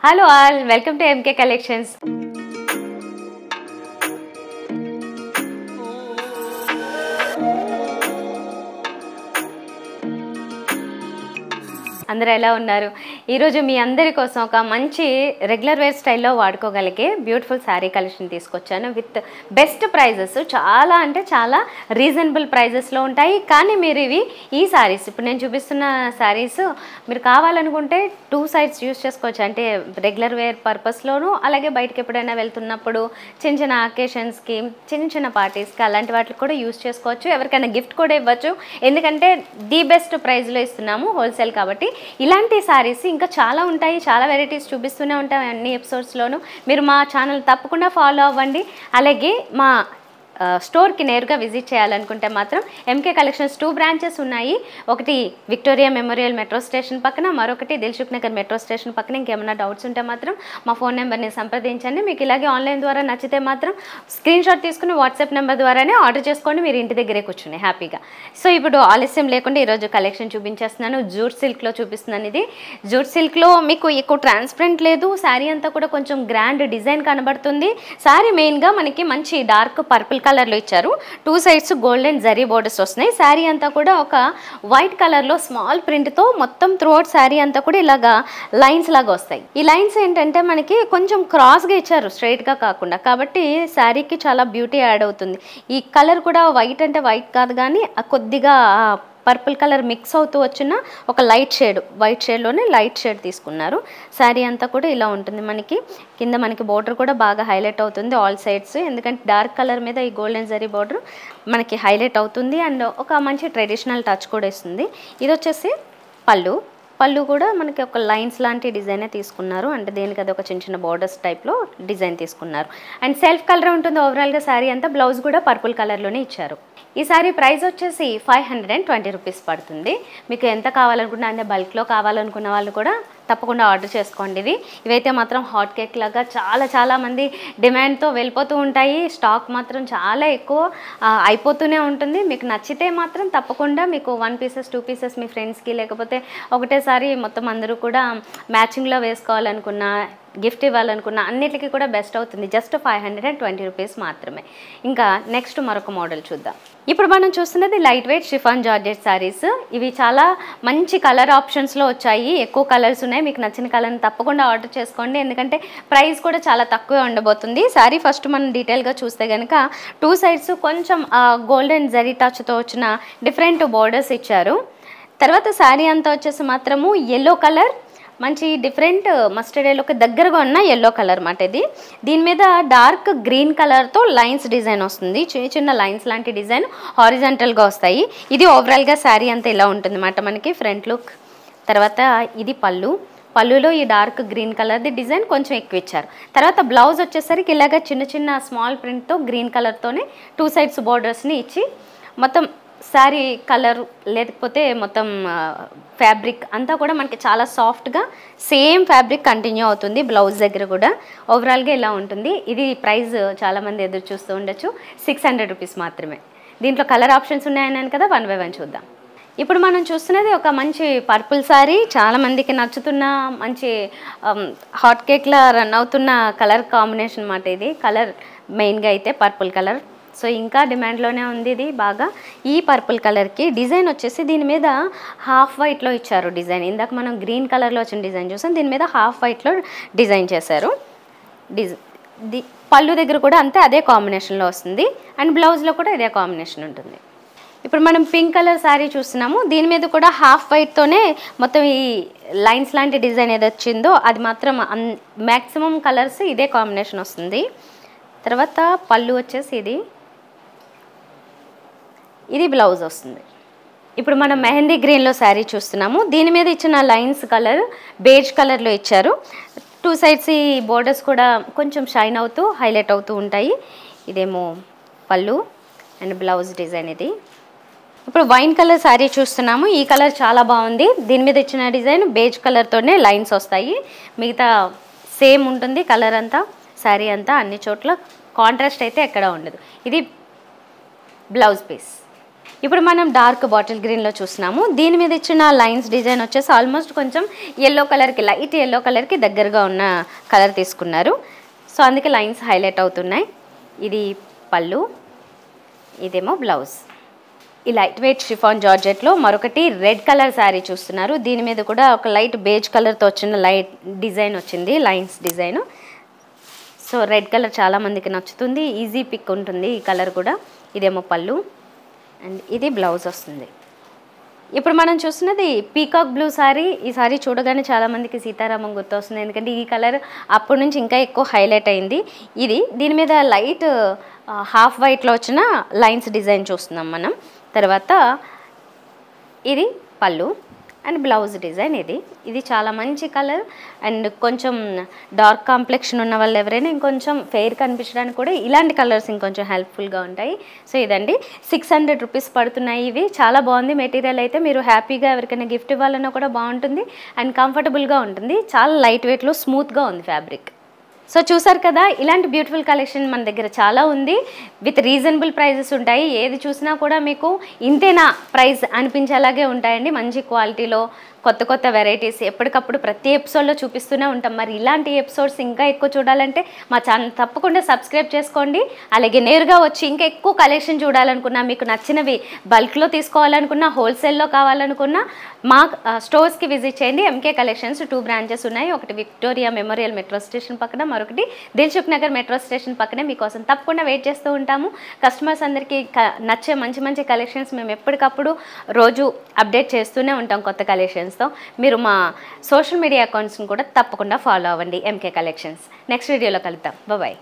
Hello all, welcome to MK Collections. అందరూ ఎలా ఉన్నారు? ఈ రోజు మీ అందరి కోసం ఒక మంచి రెగ్యులర్ వేర్ స్టైల్లో వాడుకోగలిగే బ్యూటిఫుల్ శారీ కలెక్షన్ తీసుకొచ్చాను విత్ బెస్ట్ ప్రైజెస్. చాలా అంటే చాలా రీజనబుల్ ప్రైజెస్లో ఉంటాయి. కానీ మీరు ఈ శారీస్ ఇప్పుడు నేను చూపిస్తున్న శారీస్ మీరు కావాలనుకుంటే టూ సైడ్స్ యూస్ చేసుకోవచ్చు. అంటే రెగ్యులర్ వేర్ పర్పస్లోను, అలాగే బయటకి ఎప్పుడైనా వెళ్తున్నప్పుడు చిన్న చిన్న అకేషన్స్కి, చిన్న చిన్న పార్టీస్కి అలాంటి వాటికి కూడా యూస్ చేసుకోవచ్చు. ఎవరికైనా గిఫ్ట్ కూడా ఇవ్వచ్చు. ఎందుకంటే ది బెస్ట్ ప్రైస్లో ఇస్తున్నాము, హోల్సేల్ కాబట్టి. ఇలాంటి శారీస్ ఇంకా చాలా ఉంటాయి, చాలా వెరైటీస్ చూపిస్తూనే ఉంటాయి అన్ని ఎపిసోడ్స్లోనూ. మీరు మా ఛానల్ తప్పకుండా ఫాలో అవ్వండి. అలాగే మా స్టోర్కి నేరుగా విజిట్ చేయాలనుకుంటే మాత్రం ఎంకే కలెక్షన్స్ 2 బ్రాంచెస్ ఉన్నాయి. ఒకటి విక్టోరియా మెమోరియల్ మెట్రో స్టేషన్ పక్కన, మరొకటి దిల్సుఖ్ నగర్ మెట్రో స్టేషన్ పక్కన. ఇంకేమైనా డౌట్స్ ఉంటే మాత్రం మా ఫోన్ నెంబర్ని సంప్రదించండి. మీకు ఇలాగే ఆన్లైన్ ద్వారా నచ్చితే మాత్రం స్క్రీన్ షాట్ తీసుకుని వాట్సాప్ నెంబర్ ద్వారానే ఆర్డర్ చేసుకోండి, మీరు ఇంటి దగ్గరే కూర్చుని హ్యాపీగా. సో ఇప్పుడు ఆలస్యం లేకుండా ఈరోజు కలెక్షన్ చూపించేస్తున్నాను. జూట్ సిల్క్లో చూపిస్తున్నాను. ఇది జూట్ సిల్క్లో మీకు ఎక్కువ ట్రాన్స్పరెంట్ లేదు, శారీ అంతా కూడా కొంచెం గ్రాండ్ డిజైన్ కనబడుతుంది. శారీ మెయిన్గా మనకి మంచి డార్క్ పర్పుల్ కలర్లో ఇచ్చారు. 2 సైడ్స్ గోల్డెన్ జరీ బోర్డర్స్ వస్తున్నాయి. శారీ అంతా కూడా ఒక వైట్ కలర్లో స్మాల్ ప్రింట్తో మొత్తం త్రూఅవుట్ శారీ అంతా కూడా ఇలాగా లైన్స్ లాగా వస్తాయి. ఈ లైన్స్ ఏంటంటే మనకి కొంచెం క్రాస్గా ఇచ్చారు, స్ట్రైట్గా కాకుండా. కాబట్టి శారీకి చాలా బ్యూటీ యాడ్ అవుతుంది. ఈ కలర్ కూడా వైట్ అంటే వైట్ కాదు, కానీ కొద్దిగా పర్పుల్ కలర్ మిక్స్ అవుతూ వచ్చిన ఒక లైట్ షేడ్, వైట్ షేడ్లోనే లైట్ షేడ్ తీసుకున్నారు. శారీ అంతా కూడా ఇలా ఉంటుంది. మనకి కింద మనకి బోర్డర్ కూడా బాగా హైలైట్ అవుతుంది ఆల్ సైడ్స్. ఎందుకంటే డార్క్ కలర్ మీద ఈ గోల్డెన్ జరీ బోర్డర్ మనకి హైలైట్ అవుతుంది అండ్ ఒక మంచి ట్రెడిషనల్ టచ్ కూడా ఇస్తుంది. ఇది వచ్చేసి పళ్ళు కూడా మనకి ఒక లైన్స్ లాంటి డిజైనే తీసుకున్నారు. అంటే దేనికి అది ఒక చిన్న చిన్న బోర్డర్స్ టైప్లో డిజైన్ తీసుకున్నారు. అండ్ సెల్ఫ్ కలర్ ఉంటుంది ఓవరాల్గా శారీ అంతా. బ్లౌజ్ కూడా పర్పుల్ కలర్లోనే ఇచ్చారు. ఈ శారీ ప్రైస్ వచ్చేసి 520 రూపీస్ పడుతుంది. మీకు ఎంత కావాలనుకున్నా, అంటే బల్క్లో కావాలనుకున్న వాళ్ళు కూడా తప్పకుండా ఆర్డర్ చేసుకోండి. ఇవైతే మాత్రం హాట్ కేక్ లాగా చాలా మంది డిమాండ్తో వెళ్ళిపోతూ ఉంటాయి. స్టాక్ మాత్రం చాలా ఎక్కువ అయిపోతూనే ఉంటుంది. మీకు నచ్చితే మాత్రం తప్పకుండా మీకు 1 పీసెస్ 2 పీసెస్ మీ ఫ్రెండ్స్కి, లేకపోతే ఒకటేసారి మొత్తం అందరూ కూడా మ్యాచింగ్లో వేసుకోవాలనుకున్నా, గిఫ్ట్ ఇవ్వాలనుకున్న అన్నిటికీ కూడా బెస్ట్ అవుతుంది. జస్ట్ 520 రూపీస్ మాత్రమే. ఇంకా నెక్స్ట్ మరొక మోడల్ చూద్దాం. ఇప్పుడు మనం చూస్తున్నది light weight chiffon georgette saris. ఇవి చాలా మంచి కలర్ ఆప్షన్స్లో వచ్చాయి. ఎక్కువ కలర్స్ ఉన్నాయి. మీకు నచ్చిన కలర్ని తప్పకుండా ఆర్డర్ చేసుకోండి. ఎందుకంటే ప్రైస్ కూడా చాలా తక్కువే ఉండబోతుంది. శారీ ఫస్ట్ మనం డీటెయిల్గా చూస్తే కనుక 2 సైడ్స్ కొంచెం గోల్డెన్ జరీ టచ్తో వచ్చిన డిఫరెంట్ బోర్డర్స్ ఇచ్చారు. తర్వాత శారీ అంతా వచ్చేసి మాత్రము ఎల్లో కలర్, మంచి డిఫరెంట్ మస్టర్డ్ ఎల్లోకి దగ్గరగా ఉన్న ఎల్లో కలర్ మాట ఇది. దీని మీద డార్క్ గ్రీన్ కలర్తో లైన్స్ డిజైన్ వస్తుంది. చిన్న చిన్న లైన్స్ లాంటి డిజైన్ హారిజాంటల్గా వస్తాయి. ఇది ఓవరాల్గా శారీ అంతా ఇలా ఉంటుంది అన్నమాట మనకి ఫ్రంట్ లుక్. తర్వాత ఇది పళ్ళులో ఈ డార్క్ గ్రీన్ కలర్ది డిజైన్ కొంచెం ఎక్కువ ఇచ్చారు. తర్వాత బ్లౌజ్ వచ్చేసరికి ఇలాగ చిన్న స్మాల్ ప్రింట్తో గ్రీన్ కలర్తోనే 2 సైడ్స్ బోర్డర్స్ని ఇచ్చి మొత్తం శారీ కలర్ లేకపోతే మొత్తం ఫ్యాబ్రిక్ అంతా కూడా మనకి చాలా సాఫ్ట్గా సేమ్ ఫ్యాబ్రిక్ కంటిన్యూ అవుతుంది. బ్లౌజ్ దగ్గర కూడా ఓవరాల్గా ఇలా ఉంటుంది. ఇది ప్రైస్ చాలామంది ఎదురు చూస్తూ ఉండొచ్చు. 600 రూపీస్ మాత్రమే. దీంట్లో కలర్ ఆప్షన్స్ ఉన్నాయన్నాను కదా, 1 బై 1 చూద్దాం. ఇప్పుడు మనం చూస్తున్నది ఒక మంచి పర్పుల్ శారీ. చాలామందికి నచ్చుతున్న మంచి హాట్ కేక్లా రన్ అవుతున్న కలర్ కాంబినేషన్ అన్నమాట. ఇది కలర్ మెయిన్గా అయితే పర్పుల్ కలర్. సో ఇంకా డిమాండ్లోనే ఉంది ఇది బాగా. ఈ పర్పుల్ కలర్కి డిజైన్ వచ్చేసి దీని మీద హాఫ్ వైట్లో ఇచ్చారు డిజైన్. ఇందాక మనం గ్రీన్ కలర్లో వచ్చిన డిజైన్ చూసాం, దీని మీద హాఫ్ వైట్లో డిజైన్ చేశారు. పళ్ళు దగ్గర కూడా అంతే అదే కాంబినేషన్లో వస్తుంది. అండ్ బ్లౌజ్లో కూడా ఇదే కాంబినేషన్ ఉంటుంది. ఇప్పుడు మనం పింక్ కలర్ శారీ చూస్తున్నాము. దీని మీద కూడా హాఫ్ వైట్తోనే మొత్తం ఈ లైన్స్ లాంటి డిజైన్ ఏది వచ్చిందో అది మాత్రం మ్యాక్సిమం కలర్స్ ఇదే కాంబినేషన్ వస్తుంది. తర్వాత పళ్ళు వచ్చేసి ఇది బ్లౌజ్ వస్తుంది. ఇప్పుడు మనం మెహందీ గ్రీన్లో శారీ చూస్తున్నాము. దీని మీద ఇచ్చిన లైన్స్ కలర్ బేజ్ కలర్లో ఇచ్చారు. 2 సైడ్స్ ఈ బోర్డర్స్ కూడా కొంచెం షైన్ అవుతూ హైలైట్ అవుతూ ఉంటాయి. ఇదేమో పళ్ళు అండ్ బ్లౌజ్ డిజైన్ ఇది. ఇప్పుడు వైన్ కలర్ శారీ చూస్తున్నాము. ఈ కలర్ చాలా బాగుంది. దీని మీద ఇచ్చిన డిజైన్ బేజ్ కలర్తోనే లైన్స్ వస్తాయి. మిగతా సేమ్ ఉంటుంది కలర్ అంతా, శారీ అంతా అన్ని చోట్ల కాంట్రాస్ట్ అయితే ఎక్కడ ఉండదు. ఇది బ్లౌజ్ పీస్. ఇప్పుడు మనం డార్క్ బాటిల్ గ్రీన్లో చూస్తున్నాము. దీని మీద ఇచ్చిన లైన్స్ డిజైన్ వచ్చేసి ఆల్మోస్ట్ కొంచెం ఎల్లో కలర్కి, లైట్ ఎల్లో కలర్కి దగ్గరగా ఉన్న కలర్ తీసుకున్నారు. సో అందుకే లైన్స్ హైలైట్ అవుతున్నాయి. ఇది పళ్ళు, ఇదేమో బ్లౌజ్. ఈ లైట్ వెయిట్ షిఫాన్ జార్జెట్లో మరొకటి రెడ్ కలర్ శారీ చూస్తున్నారు. దీని మీద కూడా ఒక లైట్ బేజ్ కలర్తో వచ్చిన లైట్ డిజైన్ వచ్చింది, lines design. So red colour చాలామందికి నచ్చుతుంది, ఈజీ పిక్ ఉంటుంది ఈ కలర్ కూడా. ఇదేమో పళ్ళు అండ్ ఇది బ్లౌజ్ వస్తుంది. ఇప్పుడు మనం చూస్తున్నది పీకాక్ బ్లూ శారీ. ఈ శారీ చూడగానే చాలామందికి సీతారామం గుర్తొస్తుంది, ఎందుకంటే ఈ కలర్ అప్పటి నుంచి ఇంకా ఎక్కువ హైలైట్ అయింది. దీని మీద లైట్ హాఫ్ వైట్లో వచ్చిన లైన్స్ డిజైన్ చూస్తున్నాం మనం. తర్వాత ఇది పళ్ళు అండ్ బ్లౌజ్ డిజైన్. ఇది చాలా మంచి కలర్ అండ్ కొంచెం డార్క్ కాంప్లెక్షన్ ఉన్న వాళ్ళు ఎవరైనా ఇంకొంచెం ఫెయిర్ కనిపించడానికి కూడా ఇలాంటి కలర్స్ ఇంకొంచెం హెల్ప్ఫుల్గా ఉంటాయి. సో ఇదండి, 600 రూపీస్ పడుతున్నాయి. ఇవి చాలా బాగుంది మెటీరియల్. అయితే మీరు హ్యాపీగా ఎవరికైనా గిఫ్ట్ ఇవ్వాలన్నా కూడా బాగుంటుంది అండ్ కంఫర్టబుల్గా ఉంటుంది. చాలా లైట్ వెయిట్లో స్మూత్గా ఉంది ఫ్యాబ్రిక్. సో చూసారు కదా, ఇలాంటి బ్యూటిఫుల్ కలెక్షన్ మన దగ్గర చాలా ఉంది. విత్ రీజనబుల్ ప్రైజెస్ ఉంటాయి. ఏది చూసినా కూడా మీకు ఇంతేనా ప్రైస్ అనిపించేలాగే ఉంటాయండి. మంచి క్వాలిటీలో కొత్త కొత్త వెరైటీస్ ఎప్పటికప్పుడు ప్రతి ఎపిసోడ్లో చూపిస్తూనే ఉంటాం. మరి ఇలాంటి ఎపిసోడ్స్ ఇంకా ఎక్కువ చూడాలంటే మా ఛానల్ తప్పకుండా సబ్స్క్రైబ్ చేసుకోండి. అలాగే నేరుగా వచ్చి ఇంకా ఎక్కువ కలెక్షన్ చూడాలనుకున్నా, మీకు నచ్చినవి బల్క్లో తీసుకోవాలనుకున్నా, హోల్సేల్లో కావాలనుకున్నా మా స్టోర్స్కి విజిట్ చేయండి. ఎంకే కలెక్షన్స్ 2 బ్రాంచెస్ ఉన్నాయి. ఒకటి విక్టోరియా మెమోరియల్ మెట్రో స్టేషన్ పక్కన, మరొకటి దిల్సుఖ్ నగర్ మెట్రో స్టేషన్ పక్కనే. మీకోసం తప్పకుండా వెయిట్ చేస్తూ ఉంటాము. కస్టమర్స్ అందరికీ నచ్చే మంచి మంచి కలెక్షన్స్ మేము ఎప్పటికప్పుడు రోజు అప్డేట్ చేస్తూనే ఉంటాం కొత్త కలెక్షన్స్తో. మీరు మా సోషల్ మీడియా అకౌంట్స్ని కూడా తప్పకుండా ఫాలో అవ్వండి, ఎంకే కలెక్షన్స్. నెక్స్ట్ వీడియోలో కలుద్దాం. బాయ్.